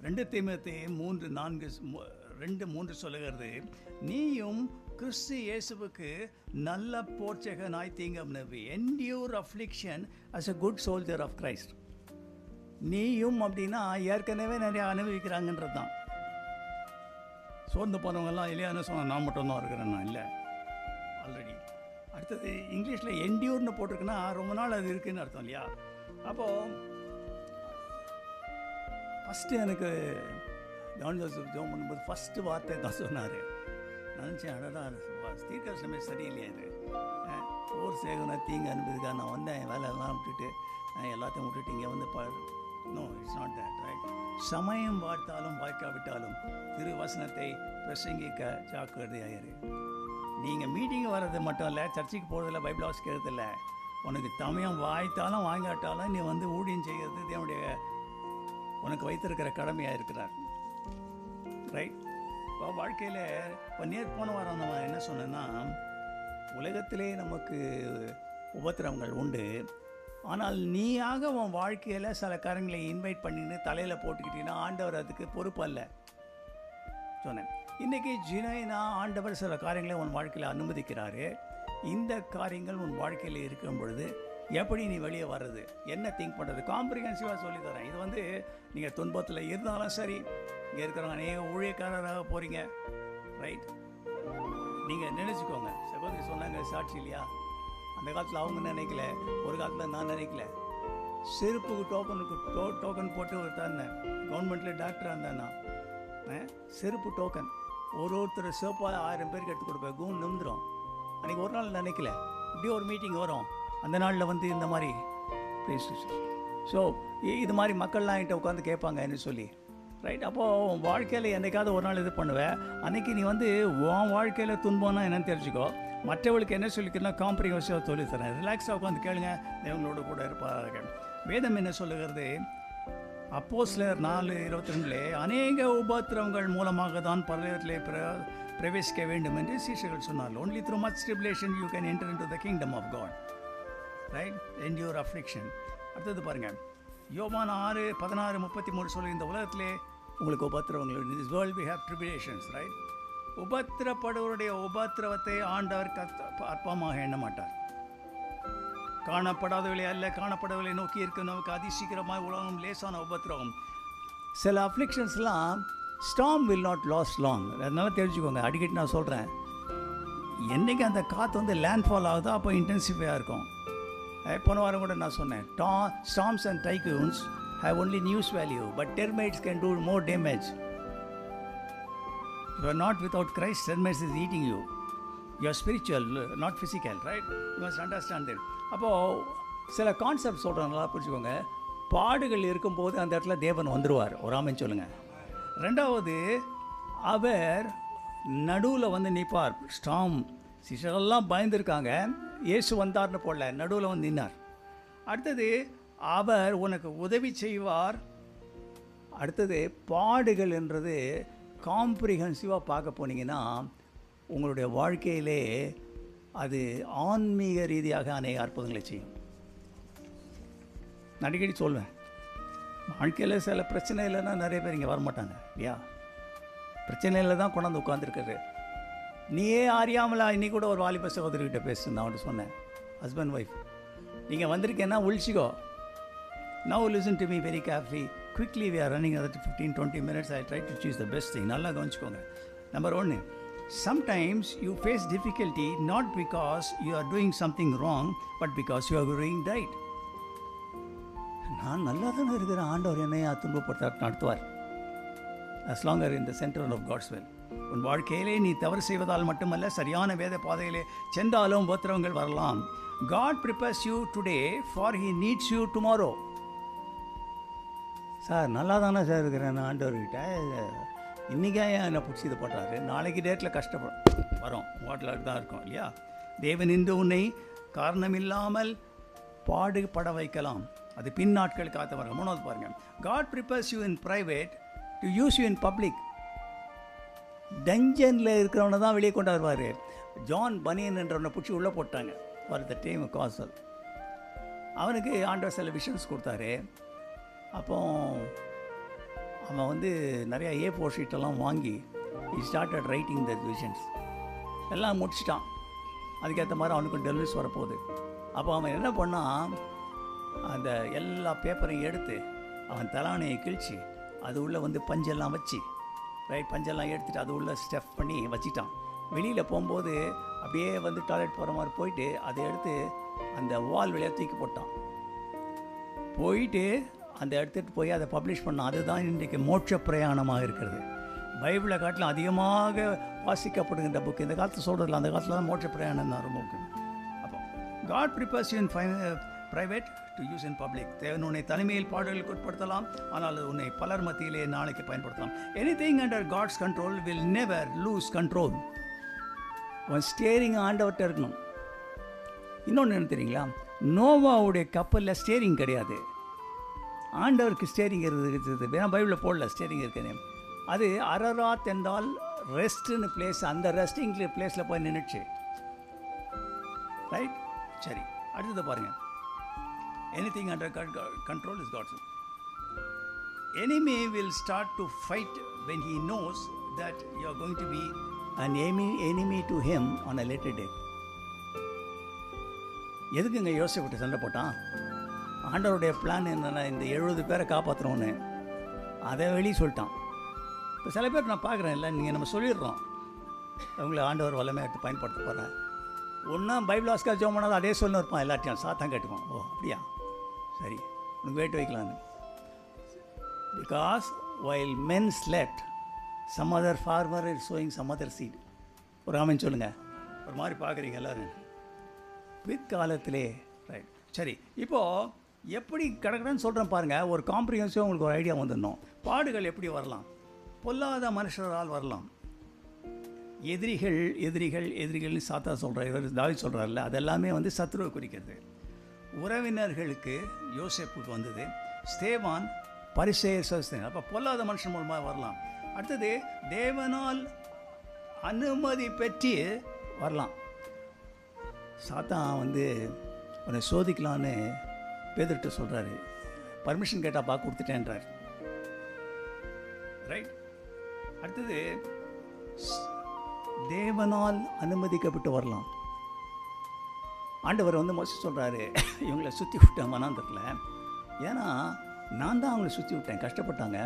2 தீமோத்தேயு 3:4-2-3 சொல்லுகிறது, நீயும் கிறிஸ்து இயேசுவுக்கு நல்ல போர்ச்சகனாய் தீங்கம் நம்பி endure affliction as a good soldier of Christ. நீயும் அப்படின்னா ஏற்கனவே நிறைய அனுபவிக்கிறாங்கன்றது தான். சோர்ந்து போனவங்கெல்லாம் இல்லையான்னு சொன்னால் நான் மட்டும்தான் இருக்கிறேன்னா இல்லை, ஆல்ரெடி. அடுத்தது இங்கிலீஷில் என்டியூர்னு போட்டிருக்குன்னா ரொம்ப நாள் அது இருக்குதுன்னு அர்த்தம் இல்லையா? அப்போது ஃபஸ்ட்டு எனக்கு ஜான் ஜோசப் ஜோம் பண்ணும்போது ஃபஸ்ட்டு வார்த்தை தான் சொன்னார். நினச்சேன், அடடா தீர்க்கதரிசனமே சரியில்லையா இது, போர் சேகனா தீங்கு அனுப்புறதுக்காக நான் வந்தேன், வேலையெல்லாம் விட்டுட்டு எல்லாத்தையும் விட்டுட்டு இங்கே வந்து no, it's not that, right? சமயம் வார்த்தாலும் வாய்க்காவிட்டாலும் திருவசனத்தை பிரசங்கிக்க ஜாக்கிரதையாயிரு. நீங்கள் மீட்டிங் வர்றது மட்டும் இல்லை, சர்ச்சுக்கு போகிறதில்ல, பைபிள் வாசிக்கிறது இல்லை, உனக்கு சமயம் வாய்த்தாலும் வாங்காட்டாலும் நீ வந்து ஊழியம் செய்கிறது தேவனுடைய உனக்கு வைத்திருக்கிற கடமையாக இருக்கிறார், ரைட்? இப்போ வாழ்க்கையில் இப்போ போன வாரம் நம்ம என்ன சொன்னேன்னா, உலகத்திலே நமக்கு உபத்திரவங்கள் உண்டு, ஆனால் நீயாக உன் வாழ்க்கையில் சில காரியங்களை இன்வைட் பண்ணின்னு தலையில் போட்டுக்கிட்டீங்கன்னா ஆண்டவர் அதுக்கு பொறுப்பு அல்ல சொன்னேன். இன்றைக்கி ஜினைனா ஆண்டவர் சில காரியங்களை உன் வாழ்க்கையில் அனுமதிக்கிறாரு. இந்த காரியங்கள் உன் வாழ்க்கையில் இருக்கும் பொழுது எப்படி நீ வெளியே வர்றது, என்ன திங்க் பண்ணுறது, காம்ப்ரிஹென்சிவாக சொல்லித்தரேன். இது வந்து நீங்கள் துன்பத்தில் இருந்தாலும் சரி, இங்கே இருக்கிறவங்க அநேக ஊழியக்காரராக போகிறீங்க, ரைட்? நீங்கள் நினச்சிக்கோங்க, சகோதரி சொன்னாங்க சாட்சி இல்லையா, அந்த காலத்தில் அவங்க நினைக்கல, ஒரு காலத்தில் நான் நினைக்கல. செருப்புக்கு டோக்கன் போட்டு தந்தேன். கவர்மெண்ட்டில் டாக்டராக இருந்தேன் நான். செருப்பு டோக்கன் ஒருத்தர் சிவப்பாக 1000 பேருக்கு எடுத்து கொடுப்பேன், கூன் நிமிந்துடும். அன்றைக்கி ஒரு நாள் நினைக்கல, இப்படியே ஒரு மீட்டிங் வரும், அந்த நாளில் வந்து இந்த மாதிரி ஸோ இது மாதிரி மக்கள்லாம் என்கிட்ட உட்காந்து கேட்பாங்க என்ன சொல்லி, ரைட்? அப்போது வாழ்க்கையில் என்றைக்காவது ஒரு நாள் இது பண்ணுவேன். அன்றைக்கி நீ வந்து உன் வாழ்க்கையில் துன்பம்னா என்னென்னு தெரிஞ்சுக்கோ, மற்றவர்களுக்கு என்ன சொல்லிக்கிறனா காம்ப்ரிஹென்சிவாக சொல்லித்தரேன். ரிலாக்ஸாக உட்காந்து கேளுங்க, தேவங்களோட கூட இருப்பாங்க. வேதம் என்ன சொல்லுகிறது? அப்போஸ்தலர் 4:22 அநேக உபத்திரவங்கள் மூலமாக தான் பரலோகத்திலே பிரவேசிக்க வேண்டும் என்று சீஷர்கள் சொன்னார்கள். only through much tribulation you can enter into the kingdom of God, right? endure affliction. அடுத்தது பாருங்கள், யோவான் 6:16-33 சொல்லி, இந்த உலகத்திலே உங்களுக்கு உபத்திரவங்கள், in this world we have tribulations, right? உபத்திரப்படுவருடைய உபத்திரவத்தை ஆண்டவர் அற்பமாக எண்ண மாட்டார். காணப்படாதவளை அல்ல, காணப்படவில்லை நோக்கி இருக்க நமக்கு அதிசீக்கிரமாக உலகம் லேசான உபத்திரவம். சில அஃப்ளிக்ஷன்ஸ்லாம் storm will not last long. அதனால தெரிஞ்சுக்கோங்க, அடிக்கடி நான் சொல்கிறேன், என்றைக்கு அந்த காற்று வந்து லேண்ட்ஃபால் ஆகுதோ அப்போ இன்டென்சிஃபையாக இருக்கும். போன வாரம் கூட நான் சொன்னேன், storms and tycoons have only news value, but termites can do more damage. You are not without Christ, termites is eating you. You are spiritual, not physical, right? You must understand that. அப்போது சில concept சொல்கிறாங்களா புரிஞ்சுக்கோங்க. பாடுகள் இருக்கும்போது அந்த இடத்துல தேவன் வந்துடுவார், ஒரு ஆமென் சொல்லுங்கள். ரெண்டாவது, அவர் நடுவில் வந்து நிற்பார். ஸ்டாம் சிஷரெல்லாம் பயந்துருக்காங்க, இயேசு வந்தார்னு போடல, நடுவில் வந்து நின்னார். அடுத்தது, அவர் உனக்கு உதவி செய்வார். அடுத்தது, பாடுகள் என்றது காம்ப்ரிஹென்சிவாக பார்க்க போனீங்கன்னா உங்களுடைய வாழ்க்கையிலே அது ஆன்மீக ரீதியாக அநேக அற்புதங்களை செய்யும். அடிக்கடி சொல்வேன், வாழ்க்கையில் சில பிரச்சனை இல்லைன்னா நிறைய பேர் இங்கே வரமாட்டாங்க இல்லையா? பிரச்சனையில் தான் கொண்டாந்து உட்காந்துருக்குது. நீயே அறியாமலா இன்னைக்கு கூட ஒரு வாலிப சகோதரிகிட்ட பேசுனேன், அவன்கிட்ட சொன்னேன், ஹஸ்பண்ட் ஒய்ஃப், நீங்கள் வந்திருக்கேன்னா ஒழிச்சிக்கோ. Now listen to me very carefully. Quickly we are running another 15-20 minutes. I try to choose the best thing. நல்லா கவனிச்சுக்கோங்க. Number 1, sometimes you face difficulty not because you are doing something wrong, but because you are doing right. நான் நல்லா தானே இருக்கிறேன், ஆண்டவர் என்னை துன்பப்படுத்த நடத்துவார். as long as you are in the center of God's will. உன் வாழ்க்கையிலே நீ தவறு செய்வதால் மட்டுமல்ல, சரியான வேத பாதையிலே சென்றாலும் உபத்திரவங்கள் வரலாம். God prepares you today for He needs you tomorrow. Sir நல்லா தானே சார் இருக்கிறேன் நான் ஆண்டவர்கிட்ட, இன்றைக்கே என்னை பிடிச்சி இது பண்ணுறாரு, நாளைக்கு டேட்டில் கஷ்டப்படும் வரும், ஹோட்டலுக்கு தான் இருக்கும் இல்லையா? தேவன் இன்று உன்னை காரணமில்லாமல் பாடுபட வைக்கலாம், அது பின் நாட்கள் காத்து வரும். 3வது பாருங்கள், God prepares you in private to use you in public. டஞ்சனில் இருக்கிறவனை தான் வெளியே கொண்டு வருவார். ஜான் பனியன் என்றவனை பிடிச்சி உள்ளே போட்டாங்க ஃபார் த டைம் காசல். அவனுக்கு ஆண்டவர் சில விஷன்ஸ் கொடுத்தாரு. அப்போ அவன் வந்து நிறையா A4 ஷீட்டெல்லாம் வாங்கி ஸ்டார்டட் ரைட்டிங் த விஷன்ஸ். எல்லாம் முடிச்சிட்டான். அதுக்கேற்ற மாதிரி அவனுக்கு டெலிவரிஸ் வரப்போகுது. அப்போ அவன் என்ன பண்ணான், அந்த எல்லா பேப்பரையும் எடுத்து அவன் தலானையை கிழிச்சு அது உள்ளே வந்து பஞ்செல்லாம் வச்சு பஞ்செல்லாம் எடுத்துகிட்டு அது உள்ளே ஸ்டெஃப் பண்ணி வச்சிட்டான். வெளியில் போகும்போது அப்படியே வந்து டாய்லெட் போகிற மாதிரி போயிட்டு அதை எடுத்து அந்த வால் வழியாக தூக்கி போட்டான். போயிட்டு அந்த எடுத்துகிட்டு போய் அதை பப்ளிஷ் பண்ணான். அதுதான் இன்றைக்கு மோட்ச பிரயாணமாக இருக்கிறது. பைபிளை காட்டிலும் அதிகமாக வாசிக்கப்படுகின்ற புக் இந்த காலத்தில் சொல்கிறதில்ல, அந்த காலத்தில் தான் மோட்ச பிரயாணம் தான் ரொம்ப முக்கியம். அப்போ God prepares you in private to use in public. தேவன் உன்னை தனிமையில் பாடல்களுக்கு உட்படுத்தலாம், ஆனால் உன்னை பலர் மத்தியிலே நாளைக்கு பயன்படுத்தலாம். Anything under God's control will never lose control. உன் ஸ்டேரிங் ஆண்டவர்கிட்ட இருக்கணும். இன்னொன்று என்ன தெரியுங்களா, நோவாவுடைய கப்பலில் ஸ்டேரிங் கிடையாது, ஆண்டவருக்கு ஸ்டேரிங் இருக்குது. வேணா பைபிளில் போடல ஸ்டேரிங் இருக்குது. அது அரராத் என்றால் ரெஸ்ட்டுன்னு பிளேஸ், அந்த ரெஸ்டிங் பிளேஸில் போய் நின்றுச்சு. ரைட், சரி. அடுத்தது பாருங்கள், anything under control is God's. Enemy will start to fight when he knows that you are going to be an enemy to him on a later day. எதுக்குங்க யோசிப்பட்டு சண்டை போட்டான்? ஆண்டவருடைய பிளான் என்னென்னா இந்த 70 பேரை காப்பாற்றணும்னு அதை வெளியே சொல்லிட்டான். இப்போ சில பேர் நான் பார்க்குறேன், இல்லை நீங்கள் நம்ம சொல்லிடுறோம் அவங்கள ஆண்டவர் வல்லமையாக எடுத்து பயன்படுத்த போகிறேன். ஒன்றா பைபிள் ஆஸ்கர் ஜோம் பண்ணாலும் அதே சொல்லணும் இருப்பான், எல்லாத்தையும் சாத்தான் கேட்டுப்பான். ஓ அப்படியா, சரி உனக்கு வெயிட் வைக்கலான்னு. Because while men slept some other farmer is sowing some other seed. ஒரு ஆமன் சொல்லுங்கள். ஒரு மாதிரி பார்க்குறீங்க எல்லோரும் பிற்காலத்திலே. ரைட், சரி. இப்போது எப்படி கிடக்குறேன்னு சொல்கிறேன் பாருங்கள். ஒரு காம்ப்ரிஹென்சிவாக உங்களுக்கு ஒரு ஐடியா வந்துடணும். பாடுகள் எப்படி வரலாம்? பொல்லாத மனுஷரால் வரலாம். எதிரிகள் எதிரிகள் எதிரிகள்னு சாத்தா சொல்கிறார், இவர் தாவீது சொல்கிறார்ல, அதெல்லாமே வந்து சத்ருவை குறிக்கிறது. உறவினர்களுக்கு யோசேப்புக்கு வந்தது, ஸ்தேவான் பரிசேயர் சோதனை. அப்போ பொல்லாத மனுஷன் மூலமாக வரலாம். அடுத்தது தேவனால் அனுமதி பெற்று வரலாம். சாத்தான் வந்து உன்னை சோதிக்கலான்னு பேதுருட்ட சொல்கிறாரு. பர்மிஷன் கேட்டால் கொடுத்துட்டேன்றார். ரைட். அடுத்தது தேவனால் அனுமதிக்கப்பட்டு வரலாம். ஆண்டவர் வந்து மோசே சொல்கிறாரு, இவங்களை சுற்றி விட்டேன் மனாந்தத்தில், ஏன்னா நான் தான் அவங்களை சுற்றி விட்டேன், கஷ்டப்பட்டாங்க,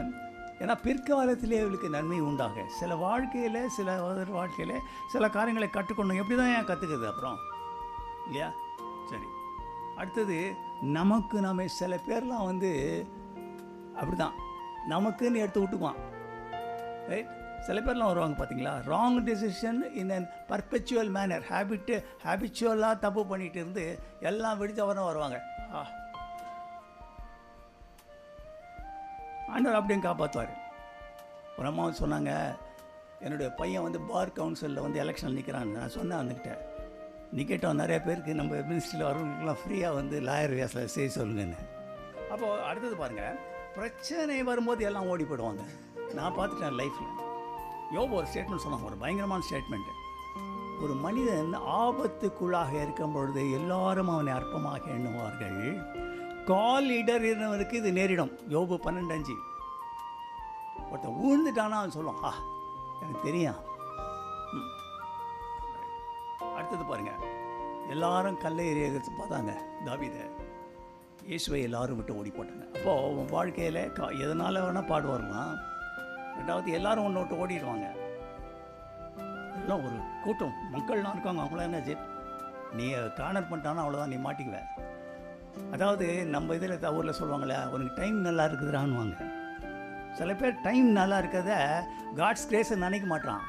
ஏன்னா பிற்காலத்திலே இவளுக்கு நன்மை உண்டாக. சில வாழ்க்கையில் சில வாழ்க்கையில் சில காரியங்களை கற்றுக்கொண்டோம். எப்படி தான் ஏன் கற்றுக்குது அப்புறம் இல்லையா? சரி. அடுத்தது நமக்கு நம்ம சில பேர்லாம் வந்து அப்படி தான் நமக்குன்னு எடுத்து விட்டுக்குவான். ரைட். சில பேர்லாம் வருவாங்க பார்த்தீங்களா, wrong decision in an perpetual manner. ஹேபிச்சுவலாக தப்பு பண்ணிகிட்டு இருந்து எல்லாம் வெடித்தவரம் வருவாங்க. ஆண்டவர் அப்படியும் காப்பாற்றுவார். ஒரு அம்மா சொன்னாங்க, என்னுடைய பையன் வந்து பார் கவுன்சிலில் வந்து எலெக்ஷனில் நிற்கிறான்னு. நான் சொன்னேன் அவனுக்கிட்ட, நிற்கட்டும், நிறைய பேருக்கு நம்ம மினிஸ்ட்ரியில் வரவங்களுக்குலாம் ஃப்ரீயாக வந்து லாயர் வேஸில் செய்ய சொல்லுங்கன்னு. அப்போது அடுத்தது பாருங்கள், பிரச்சனை வரும்போது எல்லாம் ஓடி போயிடுவாங்க. நான் பார்த்துட்டேன் லைஃப்பில். யோபு ஒரு ஸ்டேட்மெண்ட் சொன்னாங்க, ஒரு பயங்கரமான ஸ்டேட்மெண்ட்டு. ஒரு மனிதன் ஆபத்துக்குள்ளாக இருக்கும் பொழுது எல்லாரும் அவனை அற்பமாக எண்ணுவார்கள், கால் இடறினவருக்கு இது நேரிடும். யோபு 12:5. ஒருத்தன் ஊழ்ந்துட்டானா அவன் சொல்லுவான், எனக்கு தெரியும். அடுத்தது பாருங்கள், எல்லாரும் கல்லை எறியத்தை பார்த்தாங்க தாவீதை, இயேசுவை எல்லாரும் விட்டு ஓடி போட்டாங்க. அப்போது உன் வாழ்க்கையில் எதனால் வேணால் பாடு வரலாம். ரெண்டாவது எல்லாரும் ஒன்று விட்டு ஓடிடுவாங்க. எல்லாம் ஒரு கூட்டம் மக்கள்லாம் இருக்காங்க, அவங்களாம் என்னாச்சு, நீ கார்னர் பண்ணிட்டானா அவ்வளோதான், நீ மாட்டிக்குவ. அதாவது நம்ம இதில் ஊரில் சொல்லுவாங்களே, உனக்கு டைம் நல்லா இருக்குதுறான்னுவாங்க. சில பேர் டைம் நல்லா இருக்கிறத காட்ஸ் கிரேஸை நினைக்க மாட்டான்.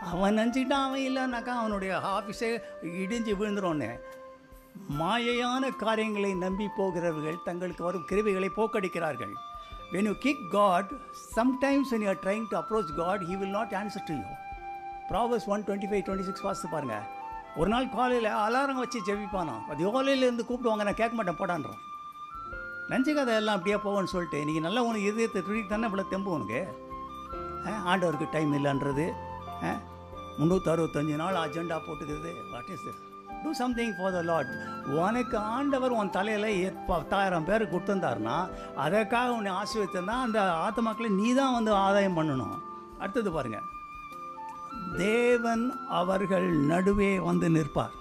அவன் நினச்சிக்கிட்டான் அவன் இல்லைனாக்கா அவனுடைய ஆஃபீஸே இடிஞ்சு விழுந்துரும்னு. மாயையான காரியங்களை நம்பி போகிறவர்கள் தங்களுக்கு வரும் கிருபைகளை போக்கடிக்கிறார்கள். When you kick God, sometimes when you are trying to approach God, He will not answer to you. Proverbs 1:25-26 வாசித்து பாருங்கள். ஒரு நாள் காலையில் அலாரம் வச்சு ஜெபிப்பானா, அது யோலையிலேருந்து கூப்பிடுவாங்க, நான் கேட்க மாட்டேன் போடான்றான். நினச்சிக்காத எல்லாம் அப்படியே போவோன்னு சொல்லிட்டு, இன்றைக்கி நல்லா உனக்கு இதயத்தை துணி தானே இவ்வளோ தெம்பு உனக்கு. ஆண்டவருக்கு டைம் இல்லைன்றது, 365 நாள் அஜெண்டா போட்டுக்கிறது. What is this? Do something for the Lord. உனக்கு ஆண்டவர் உன் தலையில் 10,000 பேர் கொடுத்துருந்தாருன்னா அதற்காக உன்னை ஆசீர்வதித்தா அந்த ஆத்மாக்களை நீ தான் வந்து ஆதாயம் பண்ணணும். அடுத்தது பாருங்கள், தேவன் அவர்கள் நடுவே வந்து நிற்பார்.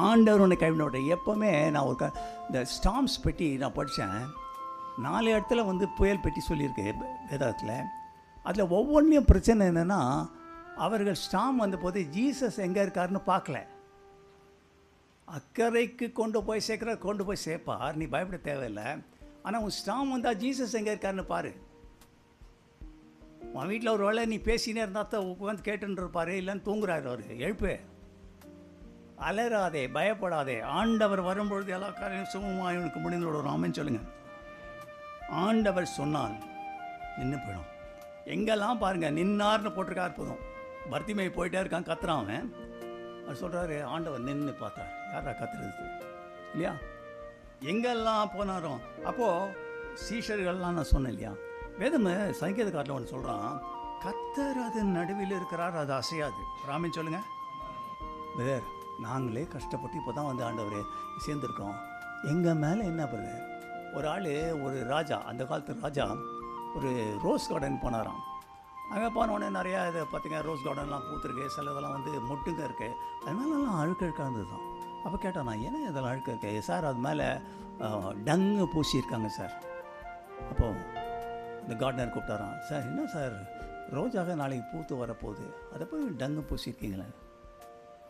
ஆண்டவர் உன்னை கைவிட. எப்போவுமே நான் ஒரு இந்த ஸ்டாம்ஸ் பெட்டி நான் படித்தேன். 4 இடத்துல வந்து புயல் பெட்டி சொல்லியிருக்கு வேதாத்தில். அதில் ஒவ்வொன்றையும் பிரச்சனை என்னென்னா, அவர்கள் ஸ்டாம் வந்த போது ஜீசஸ் எங்கே இருக்காருன்னு பார்க்கல. அக்கறைக்கு கொண்டு போய் சேர்ப்பார், நீ பயப்பட தேவையில்லை. ஆனால் உன் ஸ்டாம் வந்தால் ஜீசஸ் எங்கே இருக்காருன்னு பாரு. உன் வீட்டில் ஒரு வேளை நீ பேசினே இருந்தால் தான் உட்காந்து கேட்டுன்னு இருப்பார், இல்லைன்னு தூங்குறாரு அவர். எழுப்பு, அலறாதே, பயப்படாதே. ஆண்டவர் வரும்பொழுது எல்லா காரியம் சுமமாக இவனுக்கு முடிந்து விடுவோம். ஆமென் சொல்லுங்கள். ஆண்டவர் சொன்னால் நின்று போயிடும். எங்கெல்லாம் பாருங்கள் நின்னார்னு போட்டிருக்கா, அற்புதம். பர்த்திமை போயிட்டே இருக்கான், கத்துறான் அவன். அவர் சொல்கிறாரு, ஆண்டவர் நின்று பார்த்தார். யாரா கத்துறது இல்லையா? எங்கெல்லாம் போனாரோ. அப்போது சீஷர்கள்லாம் நான் சொன்னேன் இல்லையா, வேதம் சங்கீதக்காரத்தில் ஒன்று சொல்கிறான், கத்தர் அது நடுவில் இருக்கிறார், அது அசையாது. ராமன் சொல்லுங்கள். பிரதர், நாங்களே கஷ்டப்பட்டு இப்போ தான் வந்து ஆண்டவரே சேர்ந்துருக்கோம், எங்கள் மேலே என்ன பிரதர்? ஒரு ஆள், ஒரு ராஜா, அந்த காலத்து ராஜா ஒரு ரோஸ் கார்டன் போனாராம். அங்கே போனோடனே நிறையா இதை பார்த்திங்க, ரோஸ் கார்டன்லாம் பூத்துருக்கு, சில இதெல்லாம் வந்து மொட்டுங்க இருக்குது, அது மேலெல்லாம் அழுக்கழுக்காக இருந்தது தான். அப்போ கேட்டான், நான் ஏன்னா இதெல்லாம் அழுக்க இருக்கேன் சார்? அது மேலே டங்கு பூசியிருக்காங்க சார். அப்போது இந்த கார்டனர் கூப்பிட்டாரான், சார் என்ன சார் ரோஜாக நாளைக்கு பூத்து வரப்போகுது, அதை போய் டங்கு பூசியிருக்கீங்களே?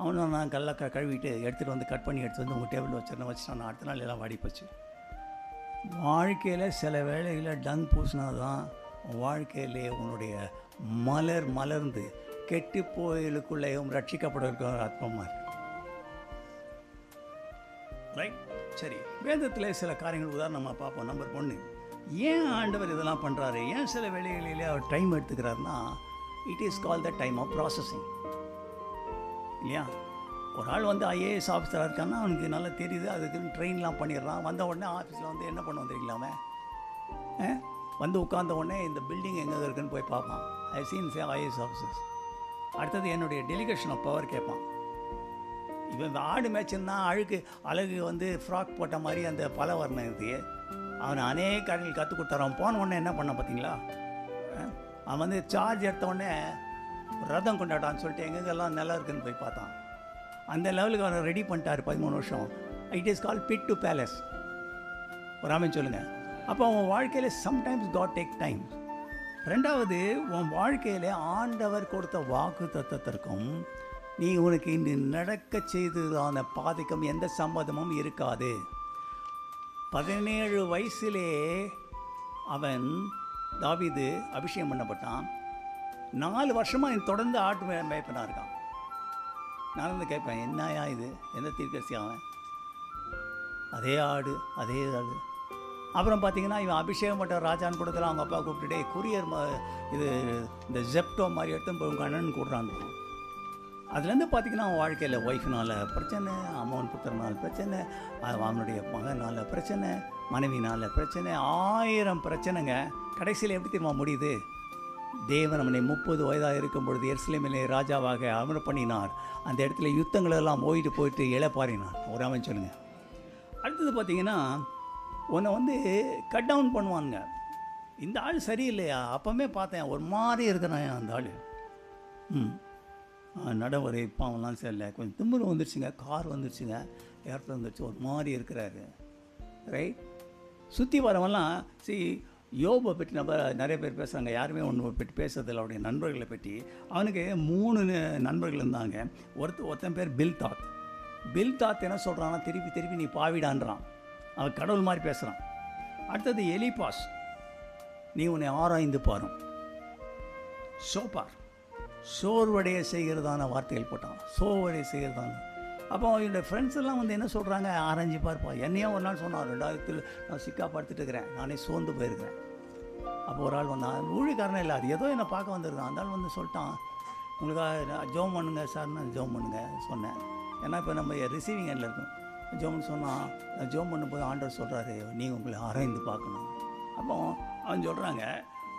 அவனும் நான் கழுவிட்டு எடுத்துகிட்டு வந்து கட் பண்ணி எடுத்து வந்து உங்கள் டேபிள் வச்சுட்டான். அடுத்த நாள் எல்லாம் வாடி போச்சு. வாழ்க்கையில் சில வேளைகளில் டங் பூசினாதான் வாழ்க்கையிலே உன்னுடைய மலர்ந்து கெட்டு போயிலுக்குள்ளேயும் ரட்சிக்கப்படுவதற்கு அர்த்தமாக இருக்கு. ரைட், சரி. வேதத்தில் சில காரியங்கள் உதாரணமாக பார்ப்போம். நம்பர் 1, ஏன் ஆண்டவர் இதெல்லாம் பண்ணுறாரு, ஏன் சில வேளைகளிலே அவர் டைம் எடுத்துக்கிறாருன்னா, it is call the time of processing இல்லையா? ஒரு ஆள் வந்து ஐஏஎஸ் ஆஃபீஸராக இருக்கான்னா அவனுக்கு நல்லா தெரியுது, அதுக்குன்னு ட்ரெயின்லாம் பண்ணிடுறான். வந்த உடனே ஆஃபீஸில் வந்து என்ன பண்ண வந்துருக்கலாமே, வந்து உட்கார்ந்த உடனே இந்த பில்டிங் எங்கே இருக்குன்னு போய் பார்ப்பான். I seen IAS officers. அடுத்தது என்னுடைய டெலிகேஷன் ஆஃப் பவர் கேட்பான். இவன் ஆடு மேய்ச்சின்னா அழகு வந்து ஃப்ராக் போட்ட மாதிரி அந்த பல வர்ணம் இருக்குது. அவனை அநேக காரியங்கள் கற்றுக் கொடுத்தாரான். போன உடனே என்ன பண்ண பார்த்தீங்களா, அவன் வந்து சார்ஜ் எடுத்த உடனே ரதம் கொண்டாட்டான்னு சொல்லிட்டு எங்கெங்கெல்லாம் நல்லா இருக்குன்னு போய் பார்த்தான். அந்த லெவலுக்கு அவனை ரெடி பண்ணிட்டார் 13 வருஷம். It is call bit to palace. ஒரு ஆமென் சொல்லுங்கள். அப்போ உன் வாழ்க்கையில் சம்டைம்ஸ் காட் டேக் டைம். 2வது, உன் வாழ்க்கையில் ஆண்டவர் கொடுத்த வாக்கு தத்தத்திற்கும் நீ உனக்கு இன்று நடக்க செய்ததான பாதிக்கும் எந்த சம்மதமும் இருக்காது. 17 வயசிலே அவன் தாவீது அபிஷேகம் பண்ணப்பட்டான். 4 வருஷமாக தொடர்ந்து ஆட்டு மேய்ப்பனாக இருக்கான். நான் வந்து கேட்பேன், என்னையா இது, எந்த தீர்க்கதரிசி அவன்? அதே ஆடு. அப்புறம் பார்த்தீங்கன்னா இவன் அபிஷேகம் பண்ண ராஜான்னு கொடுத்தலாம். அவங்க அப்பா கூப்பிட்டுட்டே குரியர் இது இந்த ஜெப்டோ மாதிரி எடுத்து போய் உங்கள் அண்ணன் கூடுறான். அதுலேருந்து பார்த்திங்கன்னா அவன் வாழ்க்கையில் ஒய்ஃப்னால் பிரச்சனை, அம்மன் புத்திரனால் பிரச்சனை, அவனுடைய மகனால் பிரச்சனை, மனைவினால் பிரச்சனை, 1000 பிரச்சனைங்க. கடைசியில் எப்படி தெரியுமா முடியுது? தேவன் அவனை 30 வயதாக இருக்கும் பொழுது எருசலேமிலே ராஜாவாக அமர பண்ணினார். அந்த இடத்துல யுத்தங்களெல்லாம் போயிட்டு இழப்பாரினார். ஒரு அவன் சொல்லுங்கள். அடுத்தது பார்த்திங்கன்னா உன்னை வந்து கட் டவுன் பண்ணுவானுங்க. இந்த ஆள் சரியில்லையா, அப்போவே பார்த்தேன் ஒரு மாதிரி இருக்கிறான் அந்த ஆள். நடவரை பாவம்லாம் சரியில்லை, கொஞ்சம் திமிரு வந்துருச்சுங்க, கார் வந்துருச்சுங்க, இடத்துல வந்துருச்சு, ஒரு மாதிரி இருக்கிறாரு. ரைட். சுற்றி வரவெல்லாம் யோபை பற்றி நிறைய பேர் பேசுகிறாங்க. யாருமே ஒன்று பற்றி பேசுறதில்லை, அவருடைய நண்பர்களை பற்றி. அவனுக்கு 3 நண்பர்கள் இருந்தாங்க. ஒருத்தன் பேர் பில்தாத் என்ன சொல்கிறான்னா, திருப்பி நீ பாவிடான்றான். அவன் கடவுள் மாதிரி பேசுகிறான். அடுத்தது எலிபாஸ், நீ உன்னை ஆராய்ந்து பாரும். சோர்வடைய செய்கிறதான வார்த்தைகள் போட்டான். சோர்வடைய செய்கிறதான. அப்போ என்னோடய ஃப்ரெண்ட்ஸ் எல்லாம் வந்து என்ன சொல்கிறாங்க, ஆராய்ஞ்சு பார்ப்பா. என்னையும் ஒரு நாள் சொன்னான், 2000 நான் சிக்கா படுத்துட்டு இருக்கிறேன், நானே சோர்ந்து போயிருக்கிறேன். அப்போ ஒரு ஆள் வந்தான், ஊழிக்காரனே இல்லை, அது ஏதோ என்னை பார்க்க வந்திருக்கான். அந்த ஆள் வந்து சொல்லிட்டான், உங்களுக்காக ஜெபம் பண்ணுங்க சார்னு ஜெபம் பண்ணுங்க சொன்னேன். ஏன்னா இப்போ நம்ம ரிசீவிங் எண்டில் இருக்கும். ஜெபம்னு சொன்னால், ஜெபம் பண்ணும்போது ஆண்டவர் சொல்கிறாரு, நீங்கள் உங்களை ஆராய்ந்து பார்க்கணும். அப்போ அவன் சொல்கிறாங்க.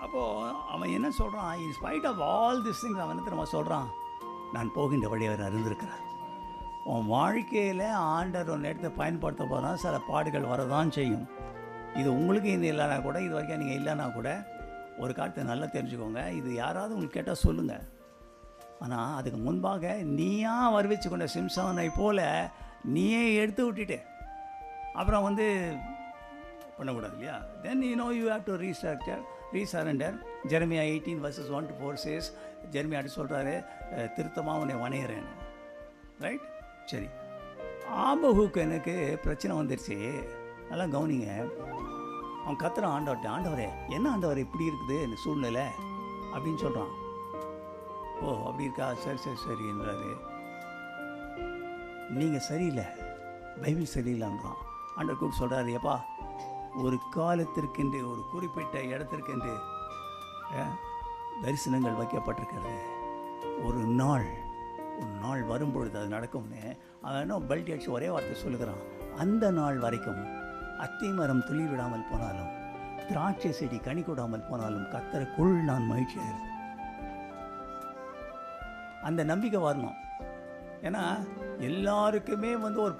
அப்போது அவன் என்ன சொல்கிறான், in spite of all this things அவன் என்ன தெரியுமா சொல்கிறான், நான் போகின்ற வழி அவர் அறிந்திருக்கிறார். உன் வாழ்க்கையில் ஆண்டவர் ஒன்று எடுத்து பயன்படுத்த போனால் சில பாடுகள் வரதான் செய்யும். இது உங்களுக்கு இது இல்லைனா கூட, இது வரைக்கும் நீங்கள் இல்லைனா கூட ஒரு காலத்தை நல்லா தெரிஞ்சுக்கோங்க. இது யாராவது உங்களுக்கு கேட்டால் சொல்லுங்கள். ஆனால் அதுக்கு முன்பாக நீயா வருவிச்சு கொண்ட சிம்சோனை போல் நீயே எடுத்து விட்டுட்டு அப்புறம் பண்ணக்கூடாது இல்லையா? Then you have to resurrender. Jeremiah 18:1-4 says, Jeremiah சொல்கிறாரு, திருத்தமாக உன்னை வணையிறேன்னு. ரைட்? சரி, ஆபகுக்கு எனக்கு பிரச்சனை வந்துருச்சு. நல்லா கவனிங்க. அவன் கத்துறான் ஆண்டவர்கிட்ட, ஆண்டவரே என்ன ஆண்டவர் இப்படி இருக்குது இந்த சூழ்நிலை அப்படின்னு சொல்கிறான். ஓ அப்படி இருக்கா, சரி என்றாரு. நீங்கள் சரியில்லை, பைபிள் சரியில்லைன்றான். ஆண்டவர் கூட சொல்கிறாரு, எப்பா ஒரு காலத்திற்கென்று ஒரு குறிப்பிட்ட இடத்திற்கென்று தரிசனங்கள் வைக்கப்பட்டிருக்கிறது. ஒரு நாள் வரும்பொழுது அது நடக்கும்னு அவன் பெல்ட் அடிச்சு ஒரே வார்த்தை சொல்லுகிறான். அந்த நாள் வரைக்கும் அத்தி மரம் துளி விடாமல் போனாலும், திராட்சை செடி கனி கொடாமல் போனாலும் கர்த்தருக்குள் நான் மகிழ்ச்சியாக இருப்பேன். அந்த நம்பிக்கை வரணும். ஏன்னா எல்லாருக்குமே ஒரு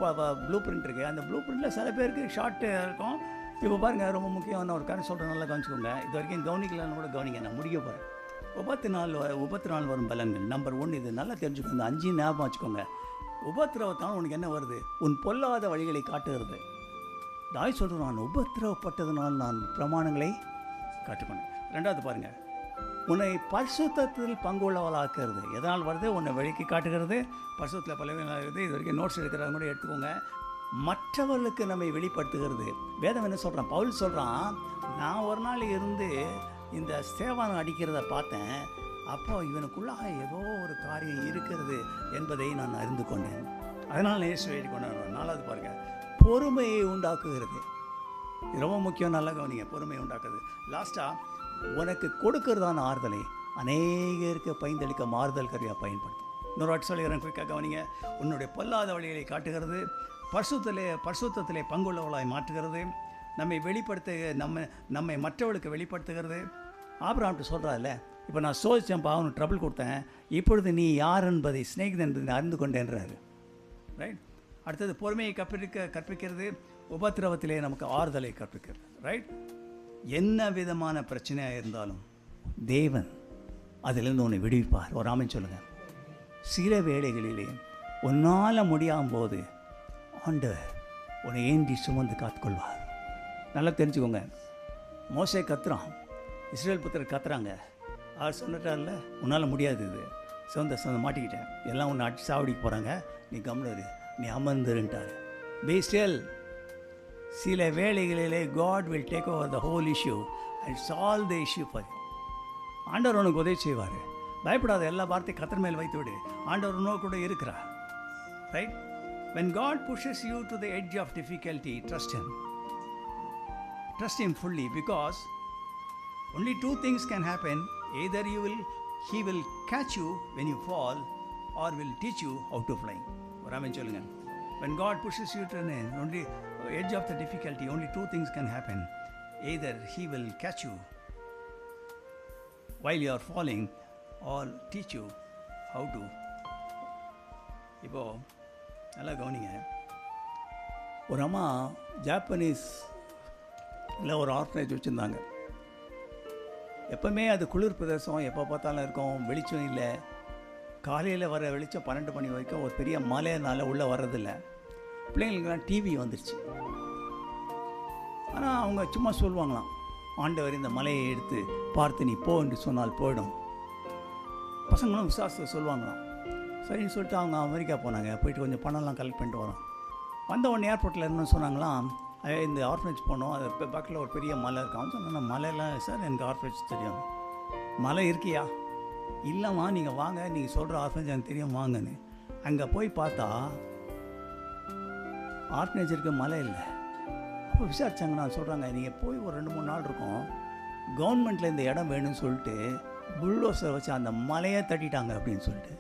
ப்ளூ பிரிண்ட் இருக்குது. அந்த ப்ளூ பிரிண்டில் சில பேருக்கு ஷார்ட்டு இருக்கும். இப்போ பாருங்கள், ரொம்ப முக்கியமான ஒரு கதை சொல்கிறேன், நல்லா கவனிச்சுக்கோங்க. இது வரைக்கும் கவனிக்கலன்னு கூட கவனிங்க, நான் முடிக்க போகிறேன். 34 வரும் பலன்கள். நம்பர் 1, இது நல்லா தெரிஞ்சுக்கோங்க. இந்த 5 ஞாபகம் வச்சுக்கோங்க. உபத்திரவத்தால் உனக்கு என்ன வருது? உன் பொல்லாத வழிகளை காட்டுகிறது. தாய் சொல்கிறேன், நான் உபத்திரவப்பட்டதுனால் நான் பிரமாணங்களை காட்டுக்கொண்டேன். 2வது பாருங்கள், உன்னை பரிசுத்தத்தில் பங்குள்ளவளாக்குறது. எதனால் வருது? உன்னை வழிக்கு காட்டுகிறது. பரிசுத்தத்தில் பலவீனமாகிறது. இது வரைக்கும் நோட்ஸ் எடுக்கிறத கூட எடுத்துக்கோங்க. மற்றவர்களுக்கு நம்மை வெளிப்படுத்துகிறது. வேதம் என்ன சொல்கிறான்? பவுல் சொல்கிறான், நான் ஒரு நாள் இருந்து இந்த ஸ்தேவானை அடிக்கிறத பார்த்தேன். அப்போ இவனுக்குள்ளாக ஏதோ ஒரு காரியம் இருக்கிறது என்பதை நான் அறிந்து கொண்டேன். அதனால் இயேசுவை கொண்டாடுறேன். 4வது பாருங்கள், பொறுமையை உண்டாக்குகிறது. இது ரொம்ப முக்கியம், நல்லா கவனிங்க. பொறுமையை உண்டாக்குது. லாஸ்ட்டாக, உனக்கு கொடுக்கறதான ஆறுதலை அநேகருக்கு பயந்தளிக்க மாறுதல் கருவியாக பயன்படுத்தும். இன்னொரு வாட்டி சொல்லிக்கிறேன், குயிக்காக கவனிங்க. உன்னுடைய பொல்லாத வழிகளை காட்டுகிறது. பரிசுத்தத்திலே பங்குள்ளவளாய் மாற்றுகிறது. நம்மை நம்மை மற்றவர்களுக்கு வெளிப்படுத்துகிறது. ஆபிரகாம்கிட்ட சொல்கிறார்ல, இப்போ நான் சோதிச்சேன்ப்பா, அவனுக்கு ட்ரபிள் கொடுத்தேன், இப்பொழுது நீ யார் என்பதை சிநேகிதன் என்பதை அறிந்து கொண்டேன்றாரு. ரைட்? அடுத்தது பொறுமையை கற்பிக்கிறது. உபத்திரவத்திலே நமக்கு ஆறுதலை கற்பிக்கிறது. ரைட்? என்ன விதமான பிரச்சனையாக இருந்தாலும் தேவன் அதிலிருந்து உன்னை விடுவிப்பார். ஒரு ஆமென் சொல்லுங்கள். சில வேளைகளிலே உன்னால் முடியாமல் போது ஆண்டவர் உன்னை ஏந்தி சுமந்து காத்துக்கொள்வார். நல்லா தெரிஞ்சுக்கோங்க. மோசே கத்துறான், இஸ்ரேல் புத்திரர் கத்துறாங்க. அவர் சொன்னார்ல, உன்னால் முடியாது, இது சொந்த மாட்டிக்கிட்டேன், எல்லாம் உன்னை அடிச்சு சாவடிக்கு போகிறாங்க, நீ கம்னரு, நீ அமர்ந்துருன்ட்டார். B still. சில வேளைகளிலே God will take over the whole issue and solve the issue for you. ஆண்டவர் உனக்கு உதவி செய்வார். பயப்படாத, எல்லா வார்த்தையும் கர்த்தர் மேல் வைத்து விடு. ஆண்டவர் உன்னோடு கூட இருக்கிறார். Right? When God pushes you to the edge of difficulty, trust Him. Trust Him fully, because only 2 things can happen. Either He will catch you when you fall, or will teach you how to fly. ஒரு ஆமென் சொல்லுங்க. When God pushes you to the edge of the difficulty, only 2 things can happen. Either He will catch you while you are falling, or teach you how to. இப்போ நல்லா கவனிங்க. ஒரு அம்மா ஜாப்பனீஸில் ஒரு orphanage வச்சுருந்தாங்க. எப்போவுமே அது குளிர் பிரதேசம், எப்போ பார்த்தாலும் இருக்கும், வெளிச்சம் இல்லை. காலையில் வர வெளிச்சம் 12 மணி வரைக்கும் ஒரு பெரிய மழைனால உள்ளே வர்றதில்லை. பிள்ளைங்களுக்கெல்லாம் டிவி வந்துருச்சு. ஆனால் அவங்க சும்மா சொல்லுவாங்களாம், ஆண்டவர் இந்த மலையை எடுத்து பார்த்து நீ போ என்று சொன்னால் போயிடும். பசங்களும் விசுவாசத்தை சொல்லுவாங்களாம். சரின்னு சொல்லிட்டு அவங்க அமெரிக்கா போனாங்க. போயிட்டு கொஞ்சம் பணம்லாம் கலெக்ட் பண்ணிட்டு வரோம். வந்த உடனே ஏர்போர்ட்டில் என்னன்னு சொன்னாங்களாம், இந்த ஆர்ஃபனேஜ் போனோம், அது பக்கத்தில் ஒரு பெரிய மலை இருக்கான்னு சொன்னால், மலையெல்லாம் சார் எனக்கு ஆர்ஃபனேஜ் தெரியும். மலை இருக்கியா? இல்லைம்மா, நீங்கள் வாங்க, நீங்கள் சொல்கிற ஆர்ஃபனேஜ் எனக்கு தெரியும், வாங்கன்னு. அங்கே போய் பார்த்தா ஆர்ஃபனேஜ் இருக்க மலை இல்லை. அப்போ விசாரித்தாங்க. நான் சொல்கிறாங்க, நீங்கள் போய் ஒரு 2-3 நாள் இருக்கும், கவர்மெண்ட்டில் இந்த இடம் வேணும்னு சொல்லிட்டு புல்டோசர் வச்சு அந்த மலையை தட்டிட்டாங்க அப்படின்னு சொல்லிட்டு.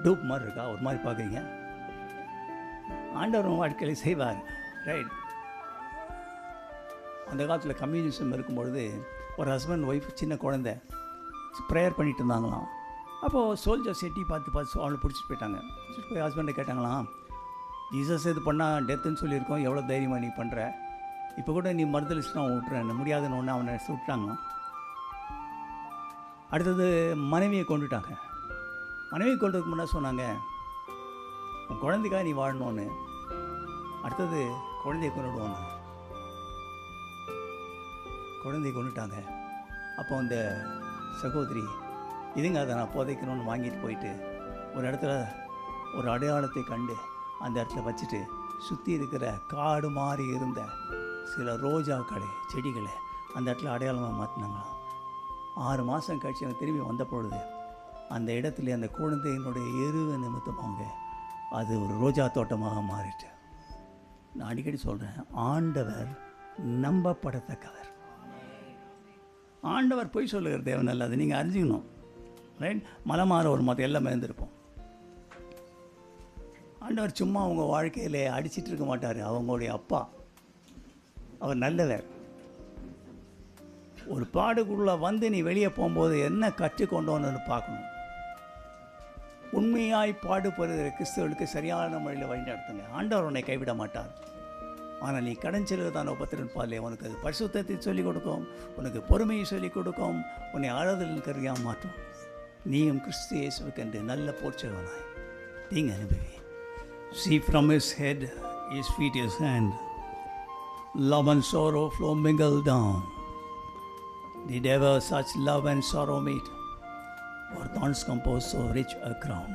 டூப் மாதிரி இருக்கா? ஒரு மாதிரி பார்க்குறீங்க. ஆண்டவர் வாழ்க்கையில் செய்வார். ரைட்? அந்த காலத்தில் கம்யூனிசம் இருக்கும்பொழுது ஒரு ஹஸ்பண்ட் ஒய்ஃப் சின்ன குழந்தை ப்ரேயர் பண்ணிட்டு இருந்தாங்களாம். அப்போது சோல்ஜர்ஸ் எட்டி பார்த்து அவளை பிடிச்சிட்டு போயிட்டாங்க. பிடிச்சிட்டு போய் ஹஸ்பண்டை கேட்டாங்களாம், ஜீசஸ் இது பண்ணால் டெத்துன்னு சொல்லியிருக்கோம், எவ்வளோ தைரியமாக நீ பண்ணுற, இப்போ கூட நீ மறுதளிச்சுனா அவன் விட்டுறேன், முடியாதுன்னு ஒன்று அவனை விட்டாங்களாம். அடுத்தது மனைவியை கொண்டுட்டாங்க. மனைவியை கொண்டதுக்கு முன்னாடி சொன்னாங்க, உன் குழந்தைக்காக நீ வாழணும்னு. அடுத்தது குழந்தைய கொண்டுடுவோன்னு குழந்தைய கொண்டுட்டாங்க. அப்போ அந்த சகோதரி, இதுங்க அதை நான் புதைக்கணும்னு வாங்கிட்டு போயிட்டு ஒரு இடத்துல ஒரு அடையாளத்தை கண்டு அந்த இடத்துல வச்சுட்டு சுற்றி இருக்கிற காடு மாதிரி இருந்த சில ரோஜாக்களை செடிகளை அந்த இடத்துல அடையாளமாக மாற்றினாங்களாம். 6 மாதம் கழிச்சு அவங்க திரும்பி வந்த பொழுது அந்த இடத்துல அந்த குழந்தையினுடைய எருவு நிமித்தமாக அது ஒரு ரோஜா தோட்டமாக மாறிட்டு. நான் அடிக்கடி சொல்கிறேன், ஆண்டவர் நம்பப்படத்தக்கவர். ஆண்டவர் பொய் சொல்லுகிற தேவன் அல்ல, அதை நீங்கள் அறிஞ்சிக்கணும். ரைட்? மலை மாற ஒரு மதம் எல்லாம் இருந்திருப்போம். ஆண்டவர் சும்மா அவங்க வாழ்க்கையில் அடிச்சிட்டு இருக்க மாட்டார். அவங்களுடைய அப்பா, அவர் நல்லவர். ஒரு பாடுக்குள்ளே வந்து நீ வெளியே போகும்போது என்ன கற்றுக்கொண்டோன்னு பார்க்கணும். உண்மையாய் பாடுபடுகிற கிறிஸ்தவர்களுக்கு சரியான முறையில் வழிநடத்துங்க. ஆண்டவர் உன்னை கைவிட மாட்டார். ஆனால் நீ கடன் செல்வதான உபத்திரப்பாலே உனக்கு அது பரிசுத்தத்தை சொல்லிக் கொடுக்கும், உனக்கு பொறுமையை சொல்லிக் கொடுக்கும், உன்னை ஆறுதலின் கருவியாக மாற்றும். நீயும் கிறிஸ்து இயேசுவுக்கென்று நல்ல போர்ச்சவனாய் தீங்கு அனுபவி. See from his head, his feet, his hand, love and sorrow flow mingle down. Did ever such love and sorrow meet, or thorns compose so rich a crown?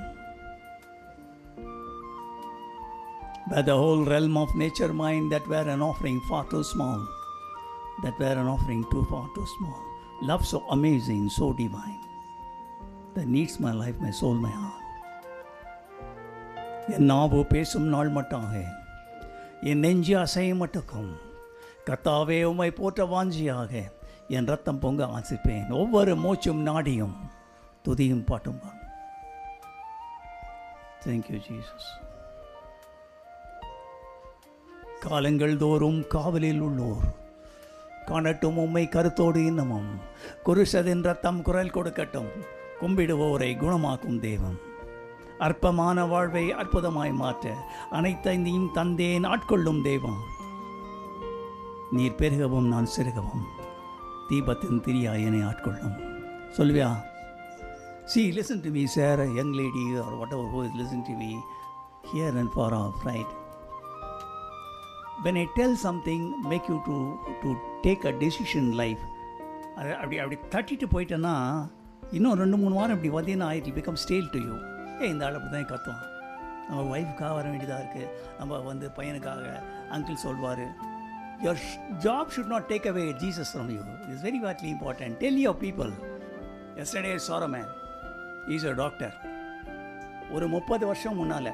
By the whole realm of nature mine, that were an offering far too small, that were an offering too far too small. Love so amazing, so divine, that needs my life, my soul, my heart. என் நாவு பேசும் நாள் மட்டாக, என் நெஞ்சு அசையும் மட்டுக்கும், கர்த்தாவே உம்மை போற்ற வாஞ்சியாக என் ரத்தம் பொங்க ஆசிப்பேன். ஒவ்வொரு மூச்சும் நாடியும் துதியும் பாட்டும். Thank you Jesus. காலங்கள் தோறும் காவலில் உள்ளோர் காணட்டும் உம்மை கருத்தோடு இன்னமும். குருசதின் ரத்தம் குரல் கொடுக்கட்டும், கும்பிடுவோரை குணமாக்கும் தெய்வம். அற்பமான வாழ்வை அற்புதமாய் மாற்ற அனைத்தையும் தந்தேன் ஆட்கொள்ளும் தெய்வம். நீர் பெருகவும் நான் சிறுகவும், தீபத்தின் திரியாய் என்னை ஆட்கொள்ளும். சொல்வியா? See, listen to me, sir, a young lady or whatever who is listening to me here and far off, right? When I tell something, make you to take a decision in life, அப்படி தட்டிட்டு போயிட்டேன்னா இன்னும் 2-3 வாரம் இப்படி வந்தீங்கன்னா it will become stale to you. இந்த ஆள் அப்படி தான் கத்துவோம். நம்ம ஒய்ஃபுக்காக வர வேண்டியதாக இருக்குது, நம்ம பையனுக்காக அங்கிள் சொல்வார். Your job should not take away Jesus from you. It's very badly important. Tell your people. Yesterday sir a man, is a doctor. ஒரு 30 வருஷம் முன்னால்,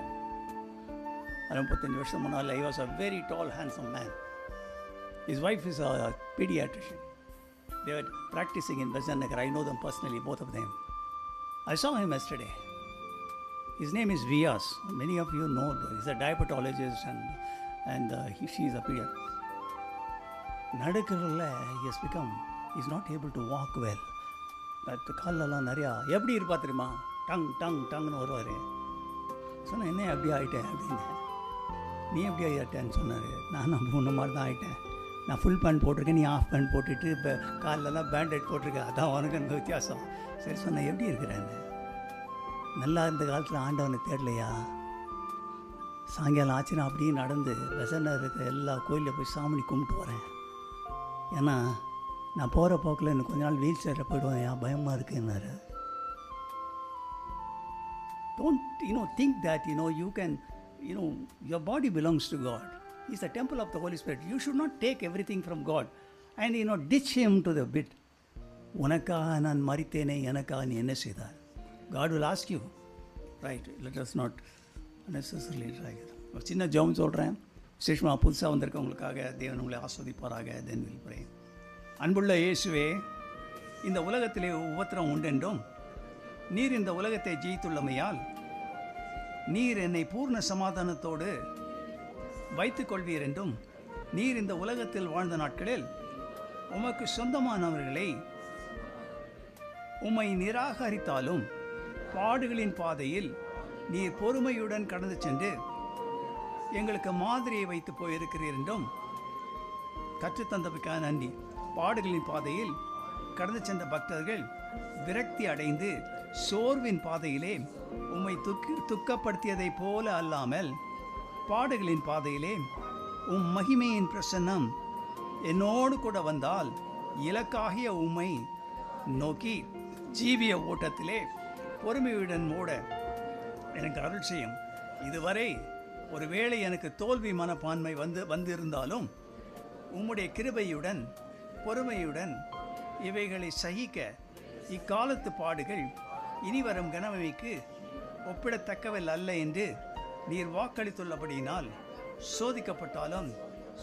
35 வருஷம் முன்னால், he was a very tall handsome man. His wife is a pediatrician. They were practicing in Besant Nagar. I know them personally, both of them. I saw him yesterday. His name is Vyas. Many of you know. He's a diabetologist and she is a pediatrician. நடக்கிறதுல he has become, he is not able to walk well. காலெல்லாம் நிறையா எப்படி இருப்பா தெரியுமா, டங்னு வருவார். சொன்னேன், என்ன எப்படி ஆகிட்டேன் அப்படின்னு. நீ எப்படி ஆகிட்டேன்னு சொன்னார். நான் முன்ன மாதிரி தான் ஆகிட்டேன். நான் ஃபுல் பேண்ட் போட்டிருக்கேன், நீ ஆஃப் பேண்ட் போட்டுட்டு இப்போ காலெல்லாம் பேண்டேட் போட்டிருக்கேன், அதான் உனக்கு அந்த வித்தியாசம். சரி சொன்னேன், எப்படி இருக்கிறேன்னு. நல்லா இருந்த காலத்தில் ஆண்டவனை தேடலையா? சாயங்காலம் ஆச்சுன்னா அப்படியே நடந்து பெசன்ட் இருக்கிற எல்லா கோயிலில் போய் சாமி கும்பிட்டு வரேன். ஏன்னா நான் போகிற போக்கில் இன்னும் கொஞ்ச நாள் வீல் சேரில் போய்டுவேன், ஏன் பயமாக இருக்குன்னாரு. Don't think that you can, your body belongs to God. He's the temple of the Holy Spirit. You should not take everything from God and ditch him to the bit. உனக்காக நான் மரித்தேனே, எனக்காக நீ என்ன செய்தார்? God will ask you, right? Let us not unnecessarily try. ஒரு சின்ன ஜெபம் சொல்கிறேன். விசேஷமாக புதுசாக வந்திருக்கவங்களுக்காக தேவன் உங்களை ஆஸ்வதிப்பாராக. Then we'll pray. அன்புள்ள இயேசுவே, இந்த உலகத்திலே உபத்திரம் உண்டென்றும் நீர் இந்த உலகத்தை ஜெயித்துள்ளமையால் நீர் என்னை பூர்ண சமாதானத்தோடு வைத்துக் கொள்வீர் என்றும், நீர் இந்த உலகத்தில் வாழ்ந்த நாட்களில் உமக்கு சொந்தமானவர்களை உம்மை நிராகரித்தாலும் பாடுகளின் பாதையில் நீர் பொறுமையுடன் கடந்து சென்று எங்களுக்கு மாதிரியை வைத்து போயிருக்கிறீர் என்றும் கற்றுத்தந்தமைக்காக நன்றி. பாடுகளின் பாதையில் கடந்து சென்ற பக்தர்கள் விரக்தி அடைந்து சோர்வின் பாதையிலே உம்மை துக்கப்படுத்தியதைப் போல அல்லாமல், பாடுகளின் பாதையிலே உம் மகிமையின் பிரசன்னம் என்னோடு கூட வந்தால் இலக்காகிய உம்மை நோக்கி ஜீவிய ஓட்டத்திலே பொறுமையுடன் ஓட எனக்கு அருள் செய்யும். இதுவரை ஒருவேளை எனக்கு தோல்வி மனப்பான்மை வந்திருந்தாலும் உம்முடைய கிருபையுடன் பொறுமையுடன் இவைகளை சகிக்க இக்காலத்து பாடுகள் இனிவரும் கனமைக்கு ஒப்பிடத்தக்கவல் அல்ல என்று நீர் வாக்களித்துள்ளபடியினால் சோதிக்கப்பட்டாலும்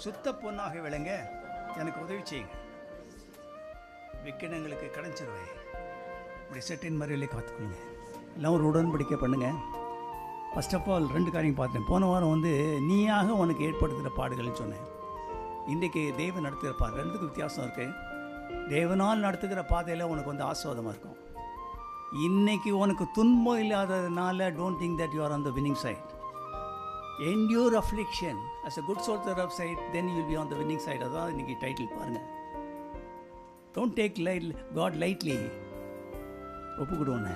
சுத்த பொன்னாக விளங்க எனக்கு உதவி செய்யுங்க. விக்கினங்களுக்கு கடைஞ்சிருவேன். இப்படி செட்டின் மறையிலே காத்துக்கொள்ளுங்க. எல்லாம் ஒரு உடன்படிக்கை பண்ணுங்கள். ஃபர்ஸ்ட் ஆஃப் ஆல் 2 காரியம் பார்த்தேன். போன வாரம் நீயாக உனக்கு ஏற்படுத்துகிற பாடுகள்னு சொன்னேன். இன்றைக்கு தேவன் நடத்துகிற பாதை 2க்கும் வித்தியாசம் இருக்குது. தேவனால் நடத்துகிற பாதையில் உனக்கு ஆஸ்வாதமாக இருக்கும். இன்னைக்கு உனக்கு துன்பம் இல்லாததுனால don't think that you are on the winning side. endure affliction as a good soldier of side, then you will be on the winning side. அதான் இன்னைக்கு டைட்டில் பாருங்க. Don't take God lightly. ஒப்புக்கிடுவோன்னு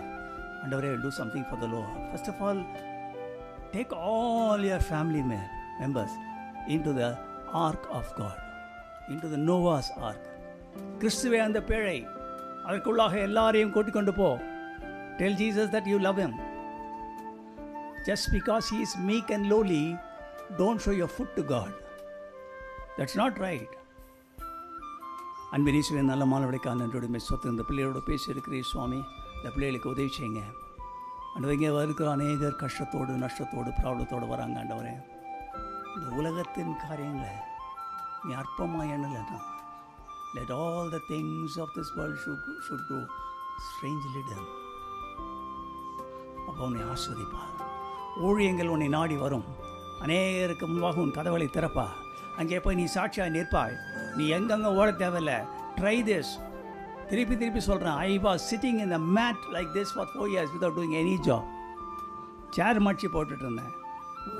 ஆண்டவரே, do something for the Lord. First of all, take all your family members into the ark of God, into the Noah's ark. கிறிஸ்துவே அந்த பேழை, அதற்குள்ளாக எல்லாரையும் கூட்டிக்கொண்டு போ. Tell Jesus that you love him. Just because he is meek and lowly, don't show your foot to God. That's not right. அன்பின் இயேசுவே, நல்ல மாணவர்களுக்காக நன்றியோடு சொத்து இந்த பிள்ளையோடு பேசியிருக்கிறீர் சுவாமி. இந்த பிள்ளைகளுக்கு உதவி செய்யுங்க ஆண்டவரே. இங்கே இருக்கிற அநேகர் கஷ்டத்தோடு நஷ்டத்தோடு ப்ராப்ளத்தோடு வராங்க ஆண்டவரே. இந்த உலகத்தின் காரியங்களை நீ அற்பமாக எண்ணலைன்னா, let all the things of this world should go strangely dim. அப்போ உன்னை ஆஸ்வதிப்பார். ஊழியங்கள் உன்னை நாடி வரும். அநேகருக்கு முன்பாக உன் கதவுகளை திறப்பா. அங்கே போய் நீ சாட்சியாக நிற்பாய். நீ எங்கெங்கே ஓட தேவையில்லை. Try this. திருப்பி சொல்கிறேன். I was sitting in the mat like this for 4 years without doing any job. Chair மடிச்சு போட்டுட்டு இருந்தேன்.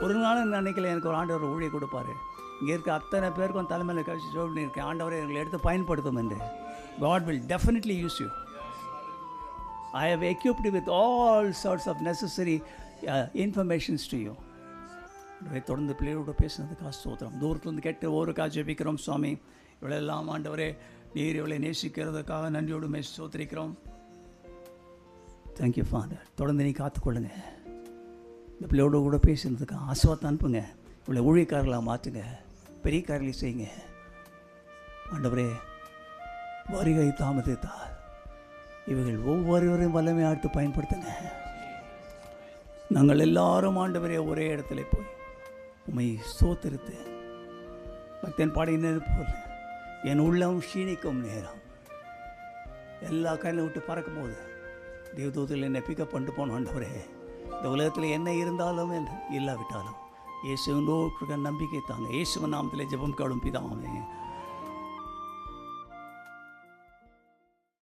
ஒரு நாள் நினைக்கல எனக்கு ஒரு ஆண்டவர் ஊழிய கொடுப்பாரு. இங்கே இருக்க அத்தனை பேருக்கும் தலைமையில் கழிச்சு சொல்லியிருக்கேன், ஆண்டவரை எங்களை எடுத்து பயன்படுத்தும் என்று. God will definitely use you. I have equipped with all sorts of necessary informations to you. தொடர்ந்து பிள்ளையோட பேசுனதுக்காக ஸ்தோத்திரம். தூரத்துலேருந்து கேட்டு ஒருக்காக ஜெபிக்கிறோம் சுவாமி. இவளெல்லாம் ஆண்டவரே, நீர் இவளை நேசிக்கிறதுக்காக நன்றியோடு ஸ்தோத்திரிக்கிறோம். Thank you father. தொடர்ந்து நீ காத்துக்கொள்ளுங்க. இந்த பிள்ளையோட கூட பேசுனதுக்கு ஆசீர்வாதம் அனுப்புங்க. இவளை ஊழியக்காரர்களாக மாற்றுங்க. பெரிய காரியங்களை செய்யுங்க ஆண்டவரே. வருகை தாமதித்தால் இவர்கள் ஒவ்வொருவரையும் வல்லமை ஆட்டு பயன்படுத்துங்க. நாங்கள் எல்லாரும் ஆண்டவரே ஒரே இடத்துல போய் உம்மை ஸ்தோத்திரித்து பக்தன் பாடினது போல என் உள்ளம் க்ஷீணிக்கும் நேரம். எல்லா காரியம் விட்டு பறக்கும் போது தேவதூதர்கள் என்னை பிக்கப் பண்ணிட்டு போனோம் ஆண்டவரே. இந்த உலகத்தில் என்ன இருந்தாலும் இல்லாவிட்டாலும் இயேசுவின் நம்பிக்கை தாங்க. இயேசுவின் நாமத்திலே ஜெபம் கேளும் பிதாவே.